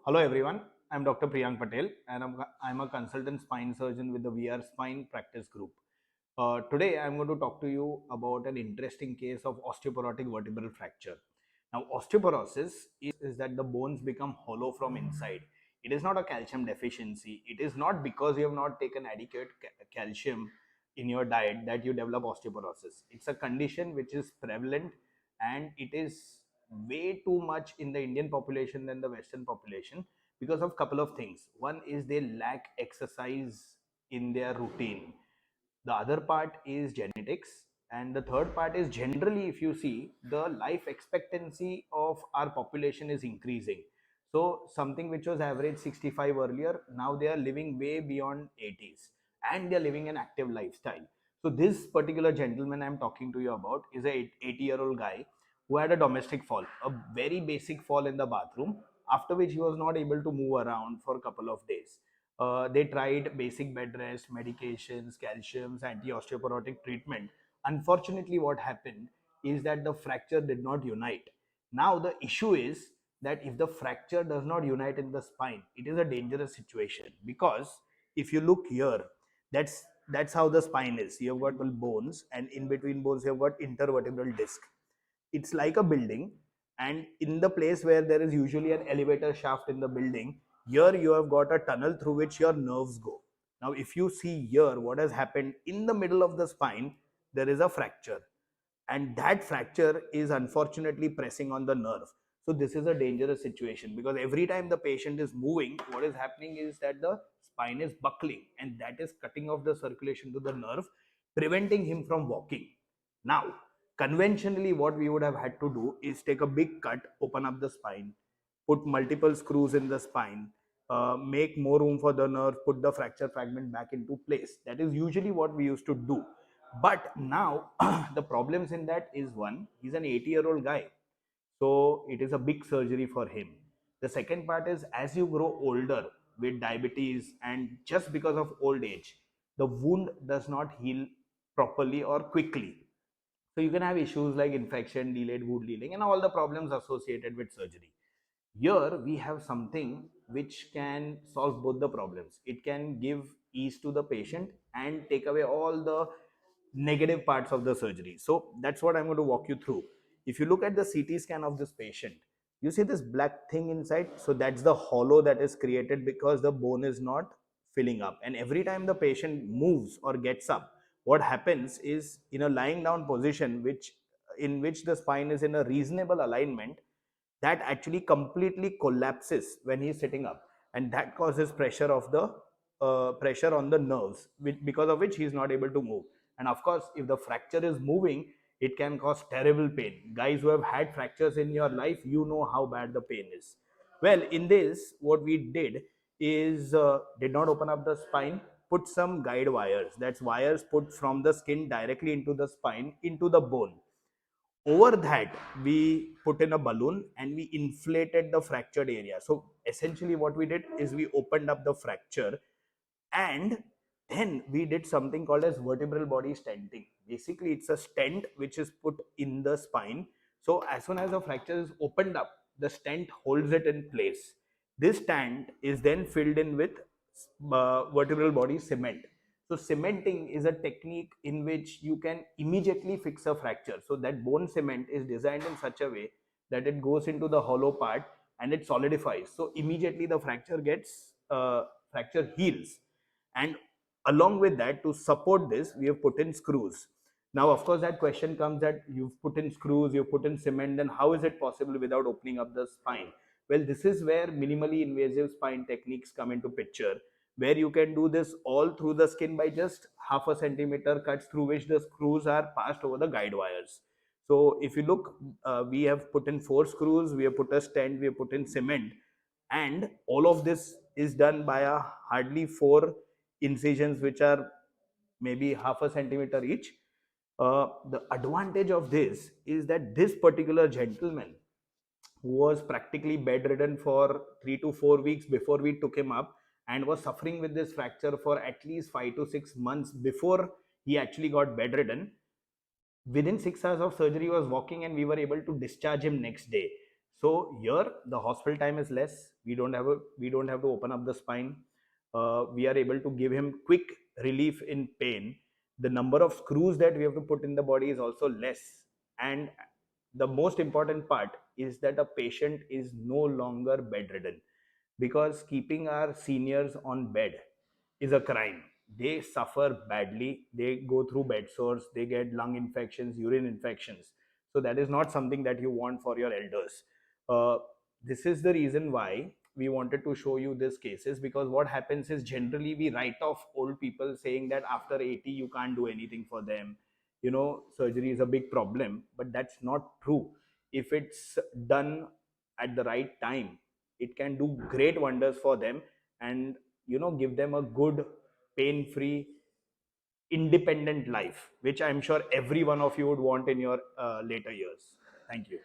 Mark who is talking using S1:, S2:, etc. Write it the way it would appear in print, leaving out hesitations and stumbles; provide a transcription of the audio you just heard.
S1: Hello everyone, I'm Dr. Priyank Patel and I'm a consultant spine surgeon with the VR Spine Practice Group. Today I'm going to talk to you about an interesting case of osteoporotic vertebral fracture. Now, osteoporosis is that the bones become hollow from inside. It is not a calcium deficiency. It is not because you have not taken adequate calcium in your diet that you develop osteoporosis. It's a condition which is prevalent and it is way too much in the Indian population than the Western population because of couple of things. One is they lack exercise in their routine. The other part is genetics, and the third part is generally, if you see, the life expectancy of our population is increasing. So something which was average 65 earlier, now they are living way beyond 80s and they are living an active lifestyle. So this particular gentleman I'm talking to you about is a 80-year-old guy who had a domestic fall, a very basic fall in the bathroom, after which he was not able to move around for a couple of days. They tried basic bed rest, medications, calciums, anti-osteoporotic treatment. Unfortunately, what happened is that the fracture did not unite. Now the issue is that if the fracture does not unite in the spine, it is a dangerous situation, because if you look here, that's how the spine is. You have got bones, and in between bones you have got intervertebral disc. It's like a building, and in the place where there is usually an elevator shaft in the building, here you have got a tunnel through which your nerves go. Now if you see here what has happened in the middle of the spine, there is a fracture, and that fracture is unfortunately pressing on the nerve. So this is a dangerous situation, because every time the patient is moving, what is happening is that the spine is buckling, and that is cutting off the circulation to the nerve, preventing him from walking. Now, conventionally what we would have had to do is take a big cut, open up the spine, put multiple screws in the spine, make more room for the nerve, put the fracture fragment back into place. That is usually what we used to do. But now the problems in that is, one, he's an 80-year-old guy, so it is a big surgery for him. The second part is, as you grow older with diabetes and just because of old age, the wound does not heal properly or quickly. So you can have issues like infection, delayed wound healing, and all the problems associated with surgery. Here we have something which can solve both the problems. It can give ease to the patient and take away all the negative parts of the surgery. So that's what I'm going to walk you through. If you look at the CT scan of this patient, you see this black thing inside. So that's the hollow that is created because the bone is not filling up. And every time the patient moves or gets up, what happens is, in a lying down position, in which the spine is in a reasonable alignment, that actually completely collapses when he's sitting up, and that causes pressure on the nerves, because of which he's not able to move. And of course, if the fracture is moving, it can cause terrible pain. Guys who have had fractures in your life, you know how bad the pain is. Well, in this, what we did is, did not open up the spine, put some guide wires. That's wires put from the skin directly into the spine, into the bone. Over that, we put in a balloon and we inflated the fractured area. So essentially what we did is we opened up the fracture, and then we did something called as vertebral body stenting. Basically, it's a stent which is put in the spine. So as soon as the fracture is opened up, the stent holds it in place. This stent is then filled in with vertebral body cement. So cementing is a technique in which you can immediately fix a fracture. So that bone cement is designed in such a way that it goes into the hollow part and it solidifies. So immediately the fracture heals. And along with that, to support this, we have put in screws. Now, of course, that question comes that you've put in screws, you've put in cement, then how is it possible without opening up the spine? Well, this is where minimally invasive spine techniques come into picture, where you can do this all through the skin by just half a centimeter cuts through which the screws are passed over the guide wires. So if you look, we have put in 4 screws, we have put a stent, we have put in cement, and all of this is done by a hardly 4 incisions, which are maybe half a centimeter each. The advantage of this is that this particular gentleman, who was practically bedridden for 3 to 4 weeks before we took him up, and was suffering with this fracture for at least 5 to 6 months before he actually got bedridden, within 6 hours of surgery he was walking, and we were able to discharge him next day. So here the hospital time is less. We don't have to open up the spine. We are able to give him quick relief in pain. The number of screws that we have to put in the body is also less. And the most important part is that a patient is no longer bedridden, because keeping our seniors on bed is a crime. They suffer badly. They go through bed sores, they get lung infections, urine infections. So that is not something that you want for your elders. uh, this is the reason why we wanted to show you these cases, because what happens is generally we write off old people saying that after 80 you can't do anything for them, surgery is a big problem. But that's not true. If it's done at the right time, it can do great wonders for them, and give them a good, pain free, independent life, which I'm sure every one of you would want in your later years. Thank you.